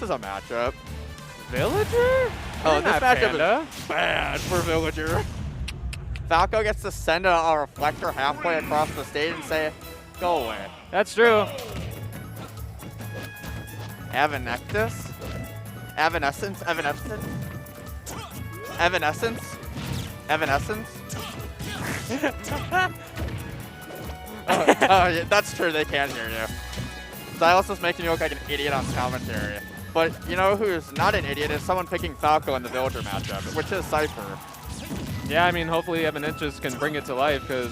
is a matchup. Villager? Oh, this matchup is bad for Villager. Falco gets to send a reflector halfway across the stage and say, go away. That's true. Avinychus? Evanescence? Evanescence? Evanescence? Evanescence? Oh, yeah, that's true, they can hear you. Silas is making you look like an idiot on commentary. But you know who's not an idiot is someone picking Falco in the Villager matchup, which is Syphir. Yeah, I mean, hopefully Avinychus can bring it to life, because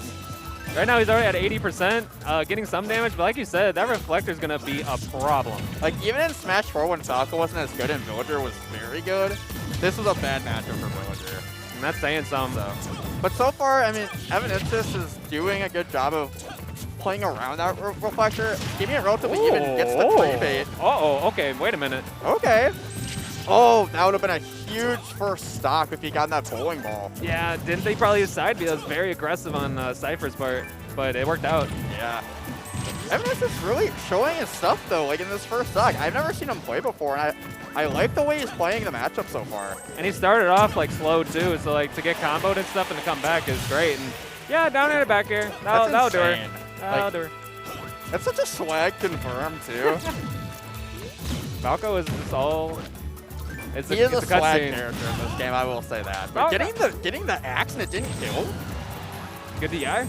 right now he's already at 80%, getting some damage, but like you said, that reflector's going to be a problem. Like, even in Smash 4 when Falco wasn't as good and Villager was very good, this was a bad matchup for Villager. And that's saying something, though. But so far, I mean, Avinychus is doing a good job of playing around that reflector, keeping it relatively even, gets the tree bait. Uh-oh, okay, wait a minute. Okay. Oh, that would have been a huge first stock if he got that bowling ball. Yeah, didn't they probably side B? That was very aggressive on Syphir's part, but it worked out. Yeah. Avinychus is really showing his stuff, though, like in this first stock. I've never seen him play before, and I like the way he's playing the matchup so far. And he started off like slow, too, so like to get comboed and stuff and to come back is great. And yeah, down air back air. That'll do her. That'll do her. That's such a swag confirm, too. Falco is just all... He is a swag character in this game, I will say that. But getting the axe and it didn't kill? Good DI?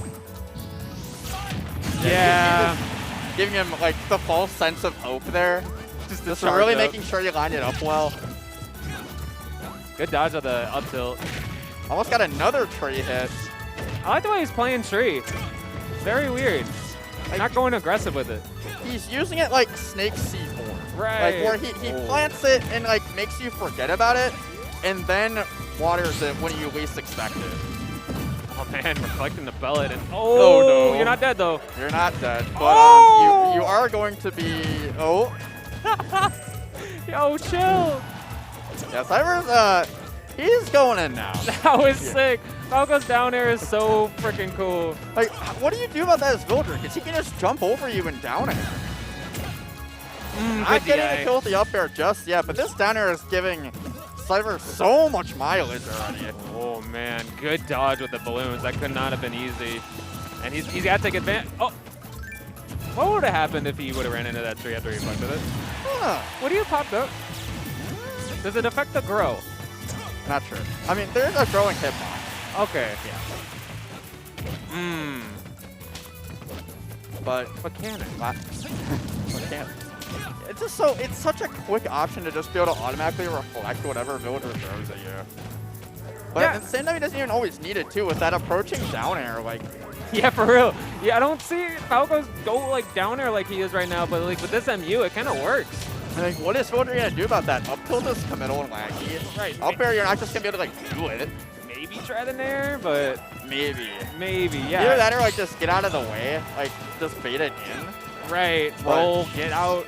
Yeah. Giving him like the false sense of hope there. Just really making sure you line it up well. Good dodge of the up tilt. Almost got another tree hit. I like the way he's playing tree. Very weird. Like, not going aggressive with it. He's using it like Snake C4. Right. Like where he plants it and like makes you forget about it, and then waters it when you least expect it. Oh man, reflecting the pellet and oh no. You're not dead though. You're not dead, but you are going to be Yo, chill. Yeah, Syphir's he's going in now. That was sick. Falco's down air is so freaking cool. Like, what do you do about that as Villager? Because he can just jump over you and down air. Not getting a kill with the up air just yet, but this down air is giving Syphir so much mileage already. Oh man, good dodge with the balloons. That could not have been easy. And he's got to take advantage. Oh, what would have happened if he would have ran into that tree after he reflected it? What do you popped up? Does it affect the grow? Not sure. I mean, there's a growing hitbox. Okay. Yeah. But can it? But can it? It's just it's such a quick option to just be able to automatically reflect whatever Villager throws at you. But at the same time, he doesn't even always need it too. With that approaching down air, like. Yeah, for real. Yeah, I don't see Falco's go like down air like he is right now, but like with this MU, it kind of works. Like, what is Villager gonna do about that? Up tilt is committal and laggy. Right. Up air, you're not just gonna be able to like do it. Maybe try the nair, but maybe, yeah. Either that or like just get out of the way, like just bait it in. Right. Roll, get out.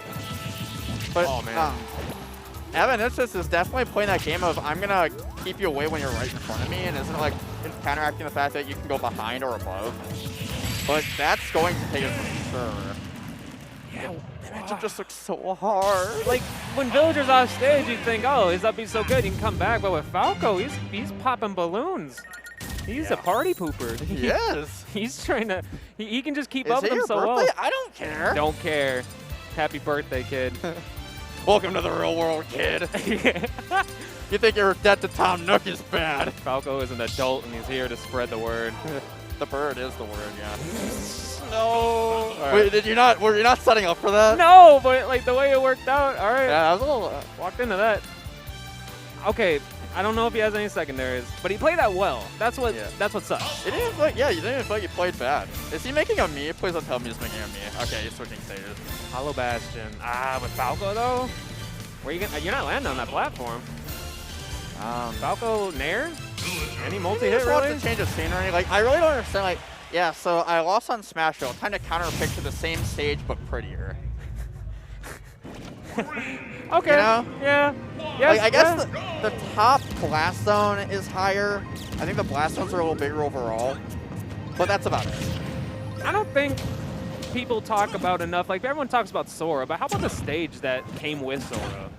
But oh man. Avinychus is definitely playing that game of I'm gonna keep you away when you're right in front of me, and isn't like counteracting the fact that you can go behind or above. But that's going to take it for sure. Yeah. The matchup just looks so hard. Like when Villager's off stage, you think, oh, his up B's so good, he can come back. But with Falco, he's popping balloons. He's a party pooper. Yes. He's trying to. He can just keep up with him so birthday? well. I don't care. Don't care. Happy birthday, kid. Welcome to the real world, kid. You think your debt to Tom Nook is bad? Falco is an adult and he's here to spread the word. The bird is the word, yeah. No. Wait, were you not setting up for that? No, but like the way it worked out. All right. Yeah, I was a little walked into that. Okay, I don't know if he has any secondaries, but he played that well. That's what sucks. It didn't feel like, you didn't even feel like he played bad. Is he making a me? Please don't tell me he's making a me. Okay, he's switching stages. Hollow Bastion. With Falco though, you're not landing on that platform. Falco nair? Any multi-hit really? To change of scenery. Like, I really don't understand. Like, yeah, so I lost on Smash Bros. Kind of counter-pick to the same stage but prettier. Okay. You know? Yeah. Yes, like, I guess the top blast zone is higher. I think the blast zones are a little bigger overall, but that's about it. I don't think people talk about enough. Like everyone talks about Sora, but how about the stage that came with Sora?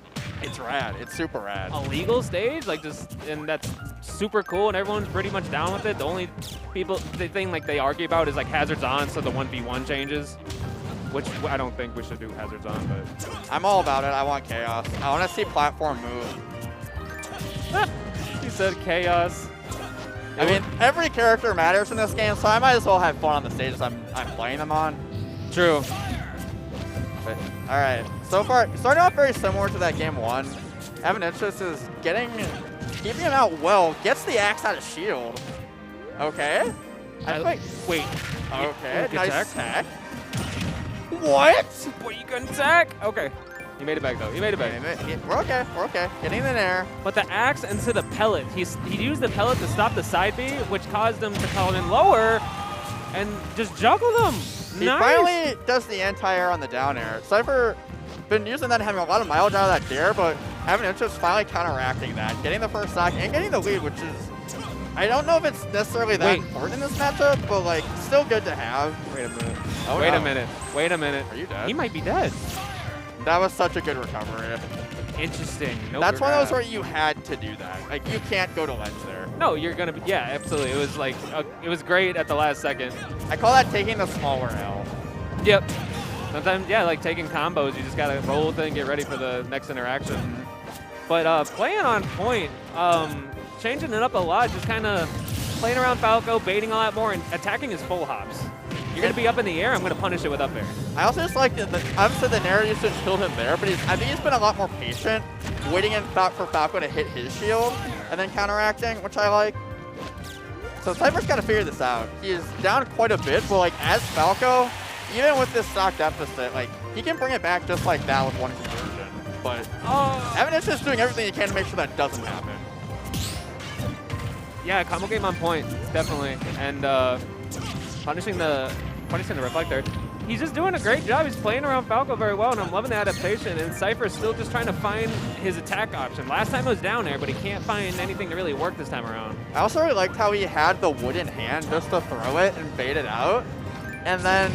It's rad. It's super rad. A legal stage, like and that's super cool, and everyone's pretty much down with it. The only the thing like they argue about is like hazards on, so the 1v1 changes, which I don't think we should do hazards on, but I'm all about it. I want chaos. I want to see platform move. He said chaos. I mean, every character matters in this game, so I might as well have fun on the stages I'm playing them on. True. But, all right, so far, starting off very similar to that game 1. Avinychus is keeping him out well, gets the axe out of shield. Okay. Wait. Okay, nice tech. What? Boy, you couldn't attack? Okay. He made it back, though. He made it back. We're okay. We're okay. Getting in there. But the axe into the pellet. He used the pellet to stop the side B, which caused him to come in lower and just juggle them. He finally does the anti-air on the down air. Syphir been using that, having a lot of mileage out of that dare, but Avinychus finally counteracting that, getting the first stock and getting the lead, which is, I don't know if it's necessarily that important in this matchup, but like still good to have. Wait a minute. Oh, Wait a minute. Wait a minute. Are you dead? He might be dead. That was such a good recovery. Interesting. No That's one of those where you had to do that. Like, you can't go to ledge there. No, you're going to be, yeah, absolutely. It was like, it was great at the last second. I call that taking the smaller L. Yep. Sometimes, yeah, like taking combos, you just got to roll with it and get ready for the next interaction. But playing on point, changing it up a lot, just kind of playing around Falco, baiting a lot more, and attacking his full hops. You're going to be up in the air, I'm going to punish it with up air. I also just like that, obviously the Nair used to kill him there, but I think he's been a lot more patient, waiting for Falco to hit his shield, and then counteracting, which I like. So Syphir's got to figure this out. He is down quite a bit, but like as Falco, even with this stock deficit, like he can bring it back just like that with one conversion. But Avinychus is doing everything he can to make sure that doesn't happen. Yeah, combo game on point, definitely, and punishing the reflector. He's just doing a great job. He's playing around Falco very well, and I'm loving the adaptation. And Syphir's still just trying to find his attack option. Last time it was down air, but he can't find anything to really work this time around. I also really liked how he had the wood in hand just to throw it and bait it out. And then,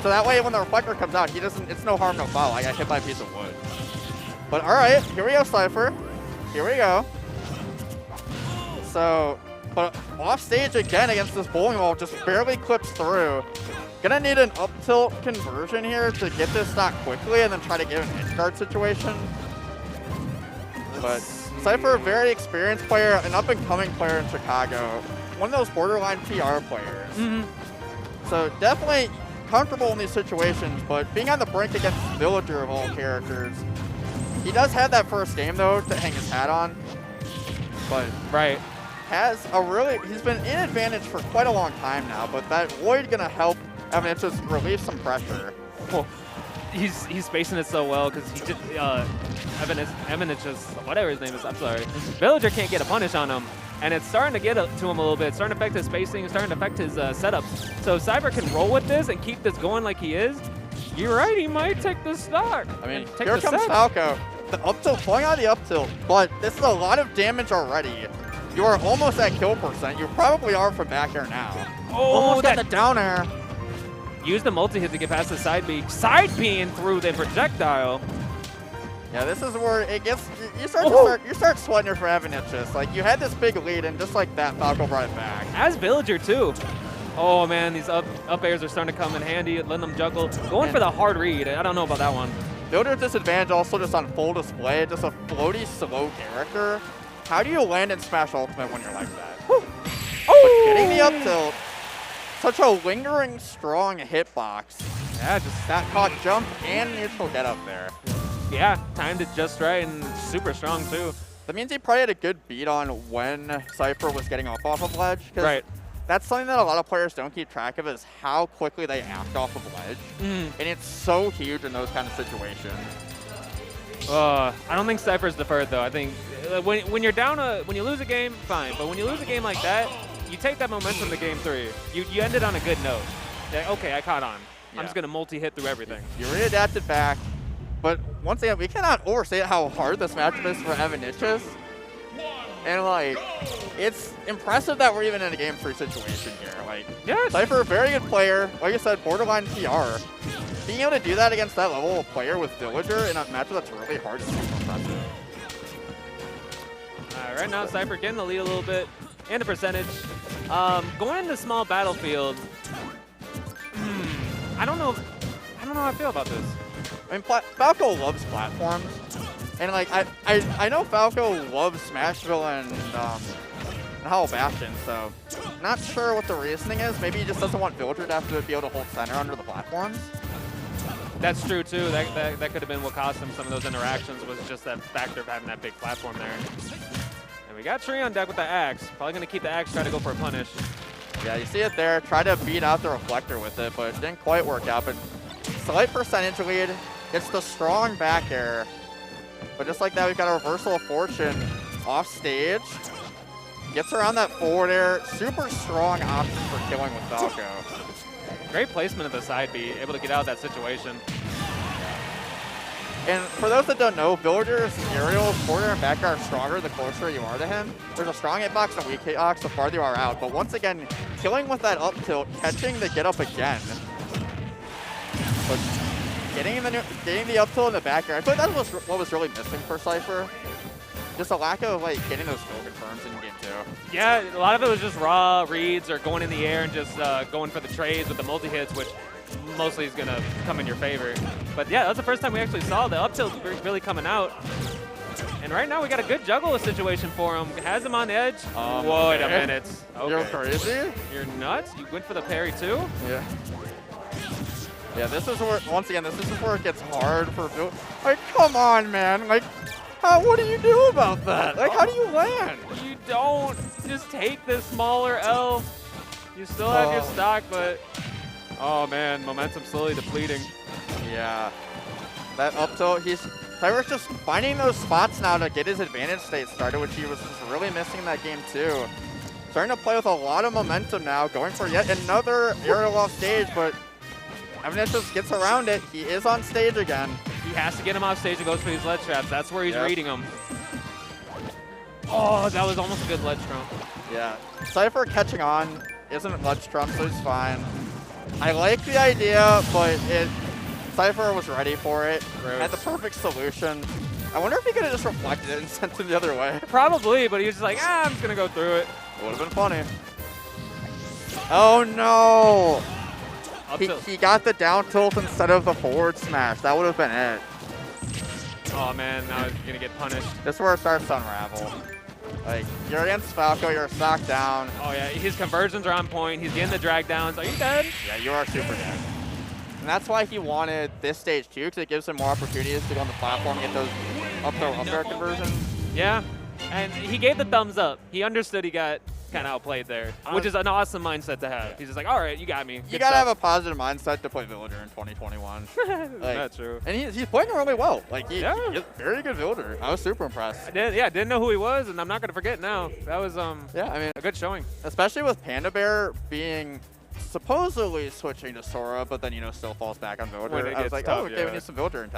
so that way when the reflector comes out, it's no harm, no foul. I got hit by a piece of wood. But all right, here we go, Syphir. Here we go. So, but off stage again against this bowling ball, just barely clips through. Gonna need an up tilt conversion here to get this stock quickly and then try to get an edge guard situation. But Syphir, very experienced player, an up and coming player in Chicago. One of those borderline PR players. So definitely comfortable in these situations, but being on the brink against Villager of all characters. He does have that first game though to hang his hat on. But he's been in advantage for quite a long time now, but that Void gonna help Avinychus relieve some pressure. Well, he's spacing it so well because he just Avinychus, whatever his name is, I'm sorry. Villager can't get a punish on him, and it's starting to get to him a little bit. It's starting to affect his spacing, it's starting to affect his setups. So Syphir can roll with this and keep this going like he is. You're right, he might take the stock. I mean, here comes Falco. The up tilt, pulling out the up tilt, but this is a lot of damage already. You are almost at kill percent. You probably are from back air now. Almost at the down air. Use the multi-hit to get past the side B. Side B-ing through the projectile. Yeah, this is where it gets, you start sweating her for Avinychus. Like, you had this big lead, and just like that, Falco brought it back. As Villager, too. Oh, man, these up airs are starting to come in handy, letting them juggle. Going for the hard read. I don't know about that one. Villager's disadvantage also just on full display, just a floaty, slow character. How do you land and smash ultimate when you're like that? But getting the up tilt, such a lingering, strong hitbox. Yeah, just that caught jump and neutral get up there. Yeah, timed it just right and super strong too. That means he probably had a good beat on when Syphir was getting off of ledge. Right. That's something that a lot of players don't keep track of, is how quickly they act off of ledge. And it's so huge in those kind of situations. I don't think Syphir's deferred though. I think when you're down when you lose a game, fine. But when you lose a game like that, you take that momentum to game 3. You ended on a good note. Like, okay, I caught on. I'm just gonna multi-hit through everything. You readapted back, but once again, we cannot overstate how hard this matchup is for Avinychus. And like, it's impressive that we're even in a game 3 situation here. Like, Syphir, a very good player. Like I said, borderline PR. Being able to do that against that level of player with Villager in a matchup that's really hard is super impressive. Right now, Syphir getting the lead a little bit and the percentage. Going into small battlefield, I don't know how I feel about this. I mean, Falco loves platforms, and like I know Falco loves Smashville and Hollow Bastion, so not sure what the reasoning is. Maybe he just doesn't want Villager to have to be able to hold center under the platforms. That's true too. That could have been what cost him some of those interactions, was just that factor of having that big platform there. And we got Tree on deck with the axe. Probably gonna keep the axe, try to go for a punish. Yeah, you see it there. Try to beat out the reflector with it, but it didn't quite work out. But slight percentage lead. Gets the strong back air. But just like that, we've got a reversal of fortune off stage. Gets around that forward air. Super strong option for killing with Falco. Great placement of the side B, able to get out of that situation. And for those that don't know, Villager's aerials, forward air and back air are stronger the closer you are to him. There's a strong hitbox and a weak hitbox the farther you are out. But once again, killing with that up tilt, catching the get up again. But getting the up tilt in the back air, I feel like that was what was really missing for Syphir. Just a lack of like getting those skill confirms in game 2. Yeah, a lot of it was just raw reads or going in the air and just going for the trades with the multi-hits, which mostly is going to come in your favor. But yeah, that's the first time we actually saw the up tilt really coming out. And right now we got a good juggle situation for him. Has him on the edge. Wait a minute. Okay. You're crazy? You're nuts? You went for the parry too? Yeah. Yeah, this is where, once again, this is where it gets hard for Phil. Like, come on, man. Like, what do you do about that? Like, how do you land? You don't. Just take the smaller L. You still have your stock, but oh man, momentum slowly depleting. Yeah. That up tilt, Syphir's just finding those spots now to get his advantage state started, which he was just really missing in that game too. Starting to play with a lot of momentum now, going for yet another aerial off stage, but Avinychus gets around it. He is on stage again. He has to get him off stage and goes for these ledge traps. That's where he's reading them. Oh, that was almost a good ledge trump. Yeah. Syphir catching on isn't ledge trump, so he's fine. I like the idea, but Syphir was ready for it. Gross. Had the perfect solution. I wonder if he could have just reflected it and sent it the other way. Probably, but he was just like, I'm just going to go through it. Would have been funny. Oh, no. He got the down tilt instead of the forward smash. That would have been it. Oh, man. Now he's going to get punished. This is where it starts to unravel. Like, you're against Falco. You're stock down. Oh, yeah. His conversions are on point. He's getting the drag downs. Are you dead? Yeah, you are super dead. And that's why he wanted this stage, too, because it gives him more opportunities to go on the platform and get those up air conversions. Yeah. And he gave the thumbs up. He understood he got kind of outplayed there, which is an awesome mindset to have. He's just like, all right, you got me. You got to have a positive mindset to play Villager in 2021. Like, that's true. And he's playing really well. Like, he's a very good Villager. I was super impressed. Didn't know who he was, and I'm not going to forget now. That was yeah, I mean, a good showing. Especially with Panda Bear being supposedly switching to Sora, but then, still falls back on Villager. I was like, tough, okay, we need some Villager in